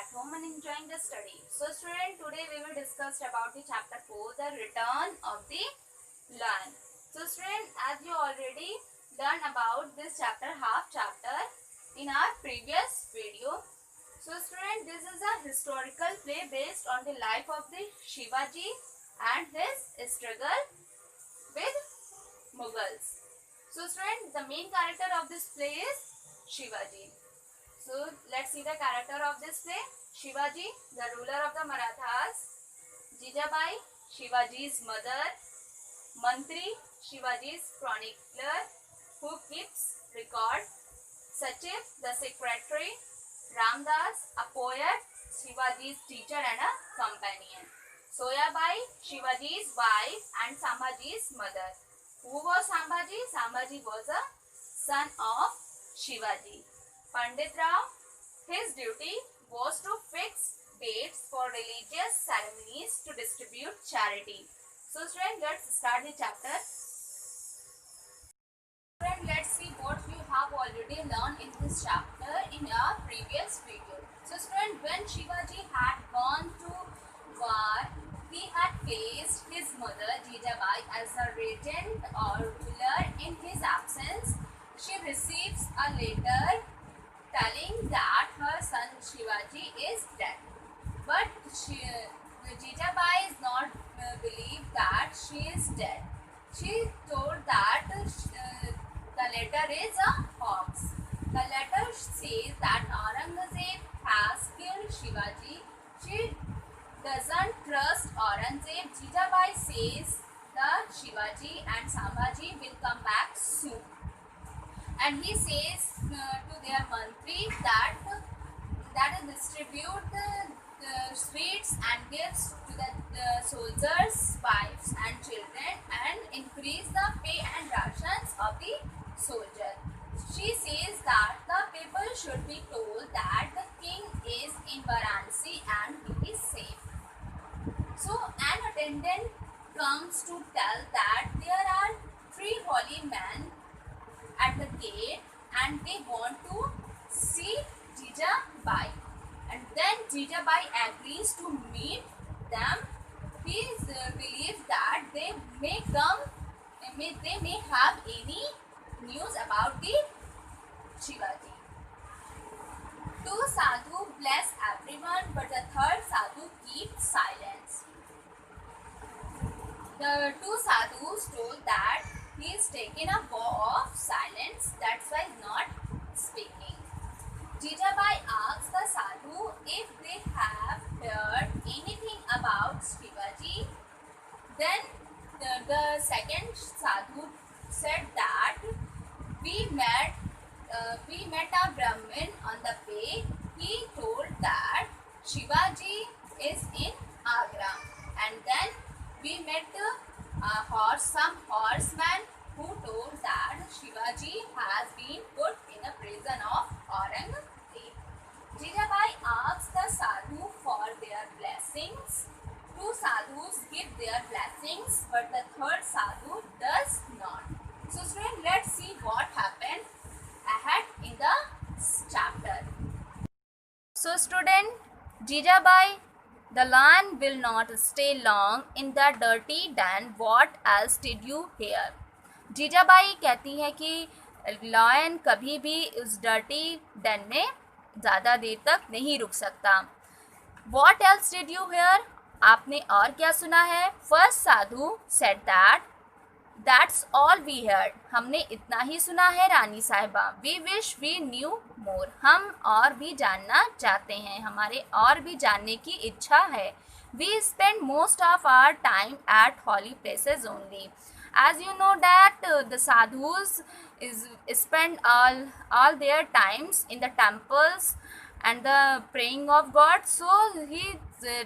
at home and enjoying the study. So student, today we will discuss about the chapter 4, the return of the lion. So student, as you already learned about this chapter, half chapter in our previous video. So student, this is a historical play based on the life of the Shivaji and his struggle with Mughals. So student, the main character of this play is Shivaji. So let's see the character of this play. Shivaji, the ruler of the Marathas. Jijabai, Shivaji's mother. Mantri, Shivaji's chronicler who keeps record. Sachiv, the secretary. Ramdas, a poet, Shivaji's teacher and a companion. Soyabai, Shivaji's wife and Sambhaji's mother. Who was Sambhaji? Sambhaji was a son of Shivaji. Pandit Rao, his duty was to fix dates for religious ceremonies to distribute charity. So students, let's start the chapter. Students, let's see what you have already learned in this chapter in our previous video. So students, when Shivaji had gone to war, he had placed his mother Jijabai as a regent or ruler in his absence. She receives a letter telling that her son Shivaji is dead. But Jijabai is not believed that she is dead. She told that the letter is a hoax. The letter says that Aurangzeb has killed Shivaji. She doesn't trust Aurangzeb. Jijabai says that Shivaji and Sambhaji will come back soon. And he says to their mantri that distribute the sweets and gifts to the soldiers' wives and children and increase the pay and rations of the soldier. She says that the people should be told that the king is in Varanasi and he is safe. So an attendant comes to tell that there are 3 holy men at the gate and they want to see Jijabai. And then Jijabai agrees to meet them. He believes that they may have any news about the Shivaji. 2 sadhu bless everyone, but the 3rd sadhu keeps silence. The 2 sadhus told that he is taking a vow of silence, that's why he is not speaking. Jijabai asks the sadhu if they have heard anything about Shivaji. Then the 2nd sadhu said that we met a Brahmin on the way. He told that Shivaji is in Agra, and then we met some horsemen who told that Shivaji has been put in a prison of Aurangzeb. Jijabai asks the sadhu for their blessings. 2 sadhus give their blessings, but the 3rd sadhu does not. So students, let's see what happened ahead in the chapter. So student, Jijabai, the lion will not stay long in the dirty den. What else did you hear? Jijabai कहती है कि lion कभी भी उस dirty Dane में ज़्यादा देर तक नहीं रुक सकता. What else did you hear? आपने और क्या सुना है? First Sadhu said that that's all we heard. हमने इतना ही सुना है रानी साहिबा. We wish we knew more. हम और भी जानना चाहते हैं. हमारे और भी जानने की इच्छा है. We spend most of our time at holy places only. As you know that the sadhus spend all their times in the temples and the praying of God. So he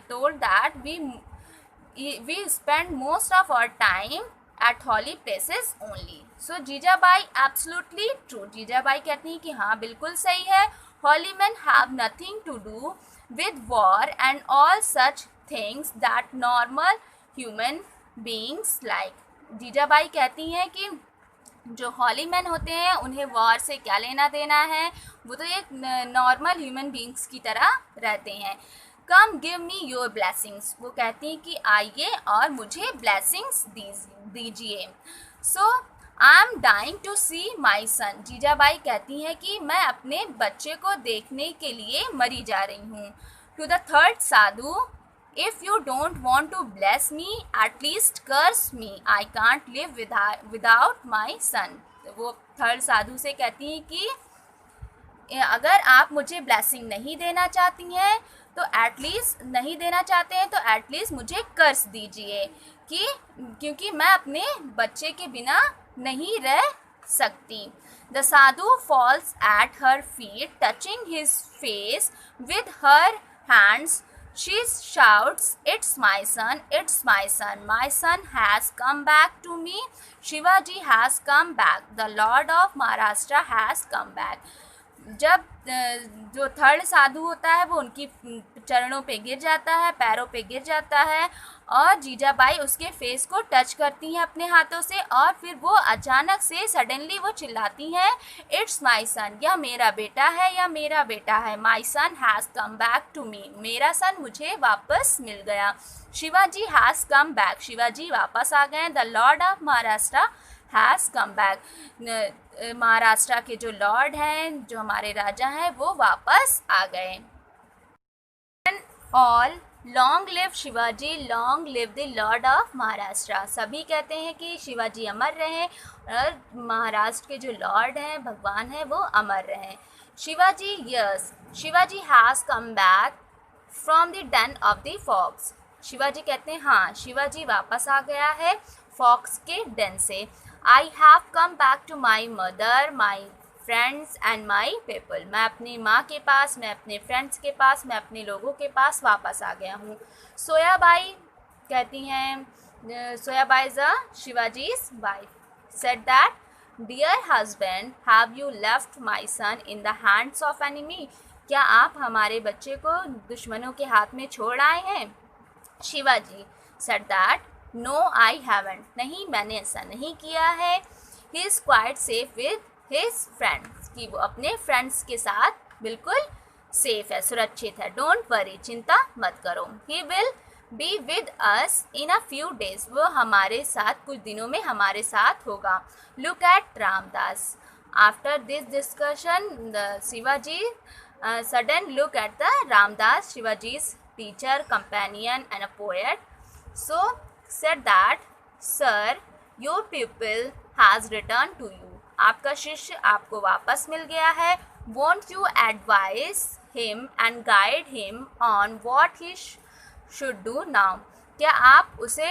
told that we spend most of our time at holy places only. So Jijabai absolutely true. Jijabai कहती हैं कि हाँ बिल्कुल सही है. Holy men have nothing to do with war and all such things that normal human beings like. Jijabai कहती हैं कि जो हॉली मैन होते हैं उन्हें वॉर से क्या लेना देना है, वो तो एक नॉर्मल ह्यूमन बींग्स की तरह रहते हैं। कम गिव मी योर ब्लेसिंग्स, वो कहती हैं कि आइए और मुझे ब्लेसिंग्स दीजिए। सो आई एम डाइंग टू सी माई सन, जीजाबाई कहती हैं कि मैं अपने बच्चे को देखने के लिए मरी जा रही हूँ। To the third sadhu, if you don't want to bless me, at least curse me. I can't live without my son. वो थर्ड साधु से कहती हैं कि अगर आप मुझे ब्लेसिंग नहीं देना चाहती हैं तो एटलीस्ट नहीं देना चाहते हैं तो एटलीस्ट मुझे कर्स दीजिए, कि क्योंकि मैं अपने बच्चे के बिना नहीं रह सकती। The sadhu falls at her feet, touching his face with her hands. She shouts, "It's my son, it's my son. My son has come back to me. Shivaji has come back. The Lord of Maharashtra has come back." जब जो third साधु होता है वो उनकी चरणों पे गिर जाता है, पैरों पे गिर जाता है, और जीजाबाई उसके फेस को टच करती हैं अपने हाथों से, और फिर वो अचानक से सडनली वो चिल्लाती हैं, इट्स माई सन, यह मेरा बेटा है, यह मेरा बेटा है। My son has come back to me, मेरा सन मुझे वापस मिल गया। Shivaji has come back, Shivaji वापस आ गए। The lord of Maharashtra has come back, Maharashtra के जो लॉर्ड हैं, जो हमारे राजा हैं, वो वापस आ गए। All long live Shivaji, long live the lord of Maharashtra, सभी कहते हैं कि शिवाजी अमर रहें और महाराष्ट्र के जो लॉर्ड हैं, भगवान हैं, वो अमर रहें। Shivaji, yes, Shivaji has come back from the den of the fox, Shivaji कहते हैं हाँ, शिवाजी वापस आ गया है फॉक्स के डेन से। I have come back to my mother, my friends and my people, मैं अपनी माँ के पास, मैं अपने फ्रेंड्स के पास, मैं अपने लोगों के पास वापस आ गया हूँ। सोयाबाई कहती हैं, Soyabai is a Shivaji's wife, said that, dear husband, have you left my son in the hands of enemy, क्या आप हमारे बच्चे को दुश्मनों के हाथ में छोड़ आए हैं? Shivaji said that, no I haven't, नहीं मैंने ऐसा नहीं किया है। He is quite safe with his friends, कि वो अपने फ्रेंड्स के साथ बिल्कुल सेफ है, सुरक्षित है। डोंट वरी, चिंता मत करो। He will be with us in a few days, वो हमारे साथ कुछ दिनों में हमारे साथ होगा। Look at Ramdas, after this discussion the Shivaji sudden look at the Ramdas, Shivaji's teacher, companion and a poet. So said that, sir, your pupil has returned to you, आपका शिष्य आपको वापस मिल गया है। Won't you advise him and guide him on what he should do now, क्या आप उसे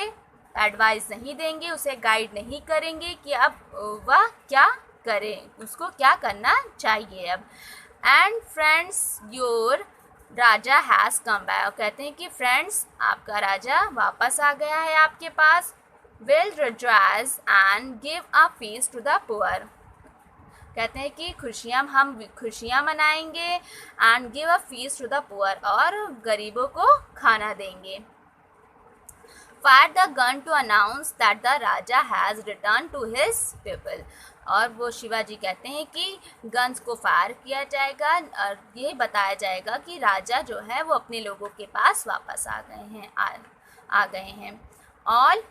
एडवाइस नहीं देंगे, उसे गाइड नहीं करेंगे कि अब वह क्या करें, उसको क्या करना चाहिए अब। And friends, your Raja has come back, कहते हैं कि फ्रेंड्स, आपका राजा वापस आ गया है आपके पास। Will rejoice and give a feast to the poor, कहते हैं कि हम खुशियाँ मनाएंगे, and give a feast to the poor, और गरीबों को खाना देंगे। Fire the gun to announce that the raja has return to his people, और वो शिवाजी कहते हैं कि गन्स को फायर किया जाएगा और ये बताया जाएगा कि राजा जो है वो अपने लोगों के पास वापस आ गए हैं। All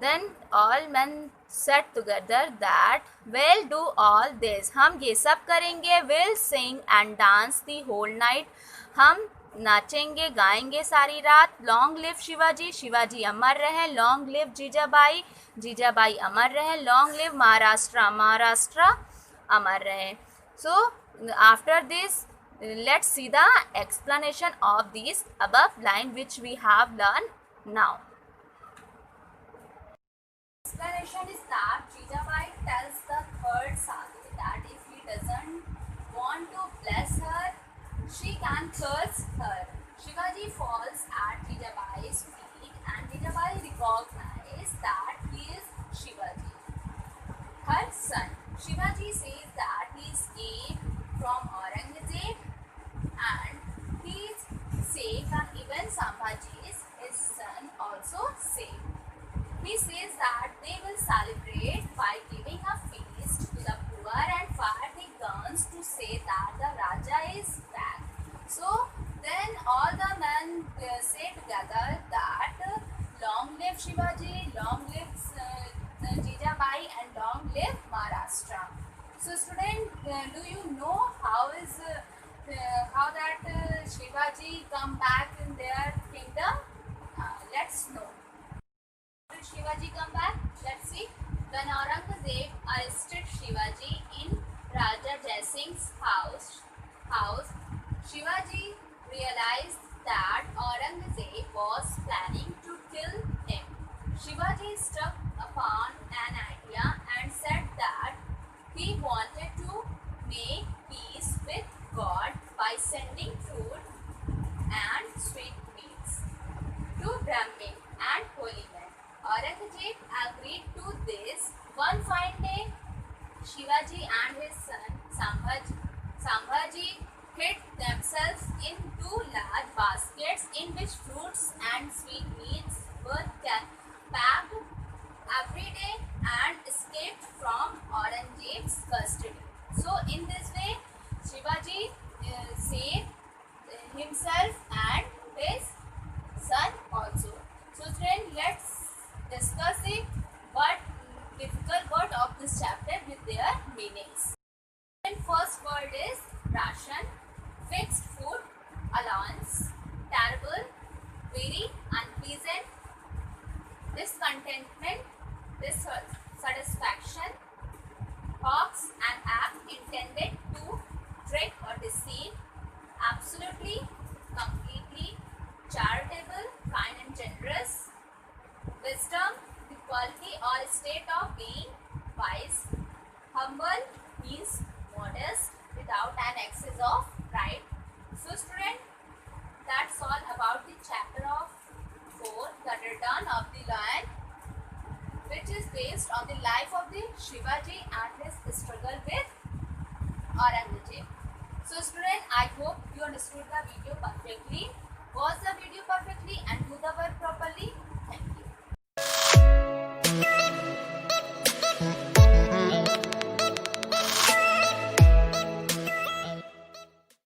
then all man set together that will do all this, हम ये सब करेंगे। Will sing and dance the whole night, हम नाचेंगे गाएंगे सारी रात। लॉन्ग लिव शिवाजी, शिवाजी अमर रहे। लॉन्ग लिव जीजाबाई, जीजाबाई अमर रहे। लॉन्ग लिव महाराष्ट्र, महाराष्ट्र अमर रहे। So after this let's see the explanation of this above line which we have learn now. Explanation is that Jijabai tells the third sadhu that if he doesn't want to bless her, she can curse her. Shivaji falls at Jijabai's feet and Jijabai recognizes that he is Shivaji, her son. Shivaji says that he escaped from Aurangzeb and he is safe, and even Sambhaji is his son also safe. He says that they will celebrate 5 wants to say that the Raja is back. So then all the men say together that long live Shivaji, long live Jijabai, and long live Maharashtra. So student, do you know how that Shivaji come back in their kingdom? Let's know. How did Shivaji come back? Let's see. When Aurangzeb arrested Shivaji in Raja Jaisingh's house, Shivaji realized that Aurangzeb was planning to kill him. Shivaji struck upon an idea and said that he wanted to make peace with God by sending food and sweetmeats to Brahmin and holy men. Aurangzeb agreed to this. One fine day, Shivaji and his son Sambhaji hid themselves in two large baskets in which fruits and sweetmeats were packed every day and escaped from Aurangzeb's custody. So, in this way, Shivaji saved himself and his son also. So, friend, let's discuss the difficult word of this chapter with their meanings. The first word is ration, fixed food allowance, terrible, very unpleasant, discontentment, dissatisfaction, hoax, an act intended to trick or deceive, absolutely, completely, charitable, kind and generous, wisdom, the quality or state of being wise, humble means modest without an excess of pride. So student, that's all about the chapter of 4, the return of the lion, which is based on the life of the Shivaji and his struggle with Aurangzeb. So student, I hope you understood the video perfectly. Was the video perfectly